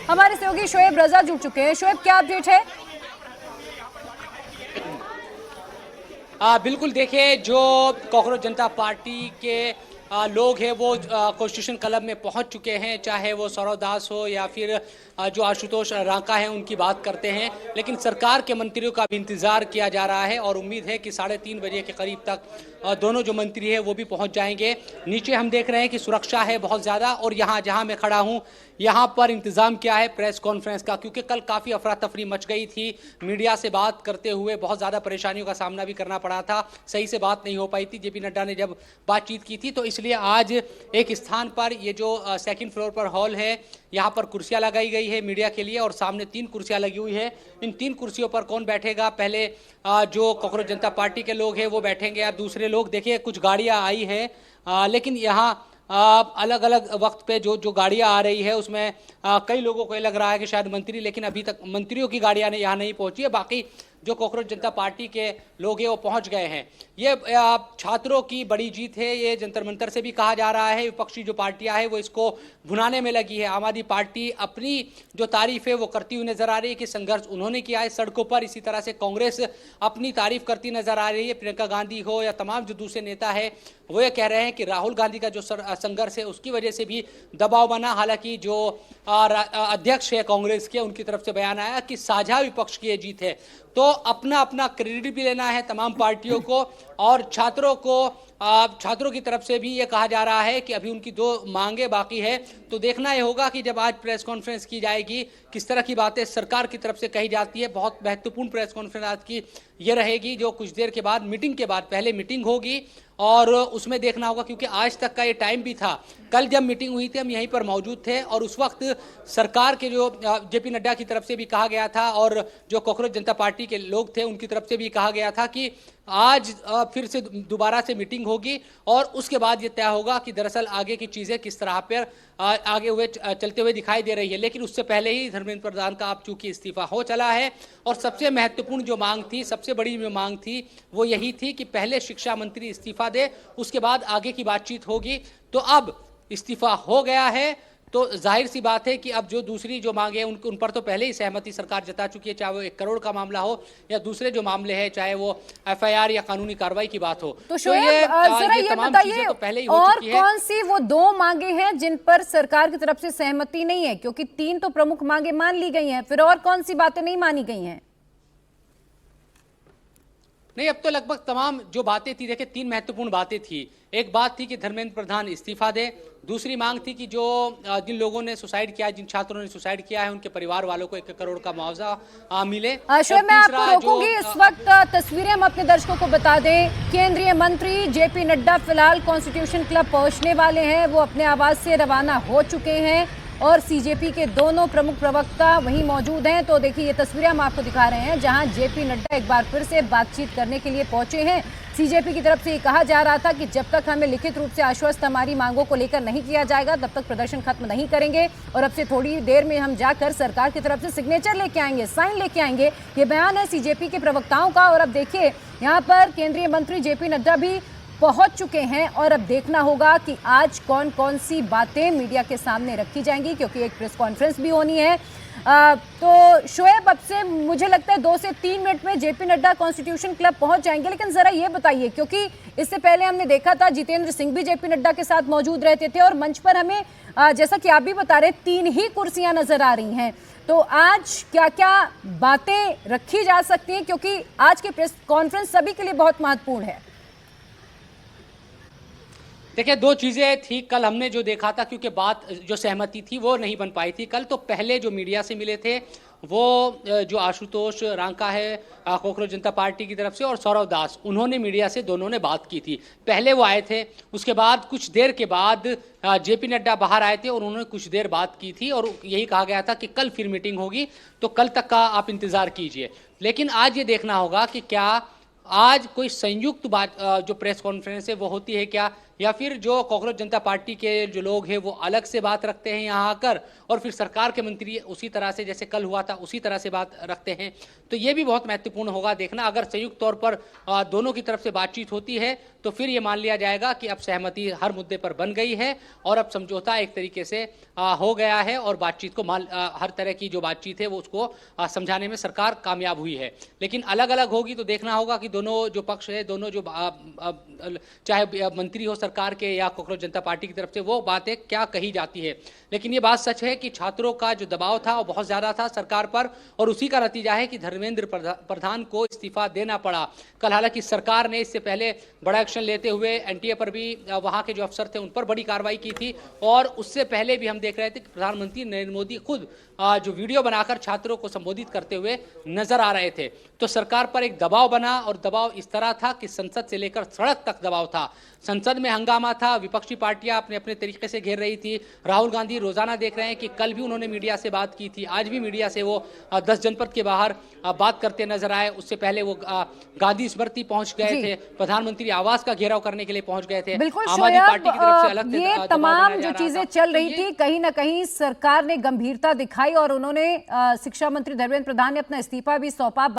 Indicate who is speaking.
Speaker 1: हमारे सहयोगी शोएब रजा जुड़ चुके हैं। शोएब, क्या अपडेट है?
Speaker 2: बिल्कुल, देखिए, जो कॉकरोच जनता पार्टी के लोग हैं वो कॉन्स्टिट्यूशन क्लब में पहुंच चुके हैं, चाहे वो सौरव दास हो या फिर जो आशुतोष रांका हैं उनकी बात करते हैं। लेकिन सरकार के मंत्रियों का भी इंतजार किया जा रहा है और उम्मीद है कि 3:30 बजे के करीब तक दोनों जो मंत्री हैं वो भी पहुंच जाएंगे। नीचे हम देख रहे हैं कि सुरक्षा है बहुत ज़्यादा, और यहाँ जहाँ मैं खड़ा हूँ यहाँ पर इंतजाम किया है प्रेस कॉन्फ्रेंस का, क्योंकि कल काफ़ी अफरा तफरी मच गई थी। मीडिया से बात करते हुए बहुत ज़्यादा परेशानियों का सामना भी करना पड़ा था, सही से बात नहीं हो पाई थी। जेपी नड्डा ने जब बातचीत की थी, तो इसलिए आज एक स्थान पर, ये जो सेकंड फ्लोर पर हॉल है, यहाँ पर कुर्सियाँ लगाई गई है मीडिया के लिए, और सामने 3 कुर्सियाँ लगी हुई है। इन 3 कुर्सियों पर कौन बैठेगा? पहले जो कॉकरोच जनता पार्टी के लोग हैं वो बैठेंगे, या दूसरे लोग। देखिए, कुछ गाड़ियाँ आई है, लेकिन यहाँ अलग अलग वक्त पे जो जो गाड़ियाँ आ रही है उसमें कई लोगों को ये लग रहा है कि शायद मंत्री, लेकिन अभी तक मंत्रियों की गाड़ियाँ यहाँ नहीं पहुँची है। बाकी जो कॉकरोच जनता पार्टी के लोग हैं वो पहुंच गए हैं। ये छात्रों की बड़ी जीत है, ये जंतर मंतर से भी कहा जा रहा है। विपक्षी जो पार्टियां हैं वो इसको भुनाने में लगी है। आम आदमी पार्टी अपनी जो तारीफ है वो करती हुई नजर आ रही है कि संघर्ष उन्होंने किया है सड़कों पर। इसी तरह से कांग्रेस अपनी तारीफ करती नजर आ रही है। प्रियंका गांधी हो या तमाम जो दूसरे नेता है वो ये कह रहे हैं कि राहुल गांधी का जो संघर्ष है उसकी वजह से भी दबाव बना। हालांकि जो अध्यक्ष है कांग्रेस के, उनकी तरफ से बयान आया कि साझा विपक्ष की ये जीत है, तो अपना अपना क्रेडिट भी लेना है तमाम पार्टियों को। और छात्रों की तरफ से भी ये कहा जा रहा है कि अभी उनकी 2 मांगे बाकी है। तो देखना ये होगा कि जब आज प्रेस कॉन्फ्रेंस की जाएगी किस तरह की बातें सरकार की तरफ से कही जाती है। बहुत महत्वपूर्ण प्रेस कॉन्फ्रेंस आज की ये रहेगी, जो कुछ देर के बाद, मीटिंग के बाद, पहले मीटिंग होगी और उसमें देखना होगा, क्योंकि आज तक का ये टाइम भी था। कल जब मीटिंग हुई थी हम यहीं पर मौजूद थे, और उस वक्त सरकार के जो जेपी नड्डा की तरफ से भी कहा गया था और जो कॉकरोच जनता पार्टी के लोग थे उनकी तरफ से भी कहा गया था कि आज फिर से दोबारा से मीटिंग होगी और उसके बाद ये तय होगा कि दरअसल आगे की चीज़ें किस तरह पर आगे हुए चलते हुए दिखाई दे रही है। लेकिन उससे पहले ही धर्मेंद्र प्रधान का अब चूंकि इस्तीफा हो चला है, और सबसे महत्वपूर्ण जो मांग थी, सबसे बड़ी जो मांग थी वो यही थी कि पहले शिक्षा मंत्री इस्तीफा दे, उसके बाद आगे की बातचीत होगी। तो अब इस्तीफा हो गया है, तो जाहिर सी बात है कि अब जो दूसरी जो मांगे हैं उन पर तो पहले ही सहमति सरकार जता चुकी है, चाहे वो 1 करोड़ का मामला हो या दूसरे जो मामले हैं, चाहे वो एफआईआर या कानूनी कार्रवाई की बात हो।
Speaker 1: तो शोएब, जरा ये बताइए,
Speaker 2: तो पहले ही हो
Speaker 1: और
Speaker 2: चुकी है।
Speaker 1: कौन सी वो 2 मांगे हैं जिन पर सरकार की तरफ से सहमति नहीं है? क्योंकि 3 तो प्रमुख मांगे मान ली गई हैं, फिर और कौन सी बातें नहीं मानी गई हैं?
Speaker 2: नहीं, अब तो लगभग तमाम जो बातें थी, देखिए 3 महत्वपूर्ण बातें थी। एक बात थी कि धर्मेंद्र प्रधान इस्तीफा दे, दूसरी मांग थी कि जो जिन लोगों ने सुसाइड किया, जिन छात्रों ने सुसाइड किया है, उनके परिवार वालों को 1 करोड़ का मुआवजा मिले।
Speaker 1: शोएब, मैं आपको रोकूंगी। इस वक्त तस्वीरें हम अपने दर्शकों को बता दें। केंद्रीय मंत्री जेपी नड्डा फिलहाल कॉन्स्टिट्यूशन क्लब पहुंचने वाले हैं, वो अपने आवास से रवाना हो चुके हैं और सीजेपी के दोनों प्रमुख प्रवक्ता वहीं मौजूद हैं। तो देखिए, ये तस्वीरें हम आपको दिखा रहे हैं जहां जेपी नड्डा एक बार फिर से बातचीत करने के लिए पहुंचे हैं। सीजेपी की तरफ से ये कहा जा रहा था कि जब तक हमें लिखित रूप से आश्वस्त हमारी मांगों को लेकर नहीं किया जाएगा तब तक प्रदर्शन खत्म नहीं करेंगे, और अब से थोड़ी देर में हम जाकर सरकार की तरफ से सिग्नेचर लेके आएंगे, साइन लेके आएंगे। ये बयान है सीजेपी के प्रवक्ताओं का। और अब देखिए, यहाँ पर केंद्रीय मंत्री जेपी नड्डा भी पहुंच चुके हैं और अब देखना होगा कि आज कौन कौन सी बातें मीडिया के सामने रखी जाएंगी, क्योंकि एक प्रेस कॉन्फ्रेंस भी होनी है। तो शोएब, अब से मुझे लगता है 2 से 3 मिनट में जेपी नड्डा कॉन्स्टिट्यूशन क्लब पहुंच जाएंगे। लेकिन जरा ये बताइए, क्योंकि इससे पहले हमने देखा था जितेंद्र सिंह भी जेपी नड्डा के साथ मौजूद रहते थे और मंच पर हमें जैसा कि आप भी बता रहे 3 ही कुर्सियां नजर आ रही हैं। तो आज क्या क्या बातें रखी जा सकती हैं, क्योंकि आज की प्रेस कॉन्फ्रेंस सभी के लिए बहुत महत्वपूर्ण है?
Speaker 2: देखिए, 2 चीज़ें थी। कल हमने जो देखा था, क्योंकि बात जो सहमति थी वो नहीं बन पाई थी कल, तो पहले जो मीडिया से मिले थे वो जो आशुतोष रांका है कॉकरोच जनता पार्टी की तरफ से, और सौरव दास, उन्होंने मीडिया से दोनों ने बात की थी। पहले वो आए थे, उसके बाद कुछ देर के बाद जेपी नड्डा बाहर आए थे और उन्होंने कुछ देर बात की थी, और यही कहा गया था कि कल फिर मीटिंग होगी, तो कल तक का आप इंतज़ार कीजिए। लेकिन आज ये देखना होगा कि क्या आज कोई संयुक्त बात जो प्रेस कॉन्फ्रेंस है वो होती है क्या, या फिर जो कॉकरोच जनता पार्टी के जो लोग हैं वो अलग से बात रखते हैं यहाँ आकर और फिर सरकार के मंत्री उसी तरह से जैसे कल हुआ था उसी तरह से बात रखते हैं। तो ये भी बहुत महत्वपूर्ण होगा देखना। अगर संयुक्त तौर पर दोनों की तरफ से बातचीत होती है तो फिर ये मान लिया जाएगा कि अब सहमति हर मुद्दे पर बन गई है और अब समझौता एक तरीके से हो गया है और बातचीत को हर तरह की जो बातचीत है वो उसको समझाने में सरकार कामयाब हुई है। लेकिन अलग अलग होगी तो देखना होगा कि दोनों जो पक्ष है, दोनों जो चाहे मंत्री हो सरकार के या कॉकरोच जनता पार्टी की तरफ से, वो बातें क्या कही जाती है। लेकिन ये बात सच है कि छात्रों का जो दबाव था वो बहुत ज्यादा था सरकार पर और उसी का नतीजा है कि धर्मेंद्र प्रधान को इस्तीफा देना पड़ा। कल हालांकि सरकार ने इससे पहले बड़ा एक्शन लेते हुए एनटीए पर भी, वहां के जो अफसर थे उन पर बड़ी कार्रवाई की थी और उससे पहले भी हम देख रहे थे कि प्रधानमंत्री नरेंद्र मोदी खुद जो वीडियो बनाकर छात्रों को संबोधित करते हुए नजर आ रहे थे। तो सरकार पर एक दबाव बना और दबाव इस तरह था कि संसद से लेकर सड़क तक दबाव था। संसद में हंगामा था, विपक्षी पार्टियां अपने अपने तरीके से घेर रही थी। राहुल गांधी रोजाना देख रहे हैं कि कल भी उन्होंने मीडिया से बात की थी, आज भी मीडिया से वो 10 जनपद के बाहर बात करते नजर आए। उससे पहले वो गांधी स्मृति पहुंच गए थे, प्रधानमंत्री आवास का घेराव करने के लिए पहुंच गए थे।
Speaker 1: बिल्कुल
Speaker 2: आम आदमी पार्टी की तरफ से अलग
Speaker 1: ये तमाम जो चीजें चल रही थी, कहीं ना कहीं सरकार ने गंभीरता दिखाई और उन्होंने शिक्षा मंत्री धर्मेंद्र प्रधान ने अपना इस्तीफा भी सौंपा।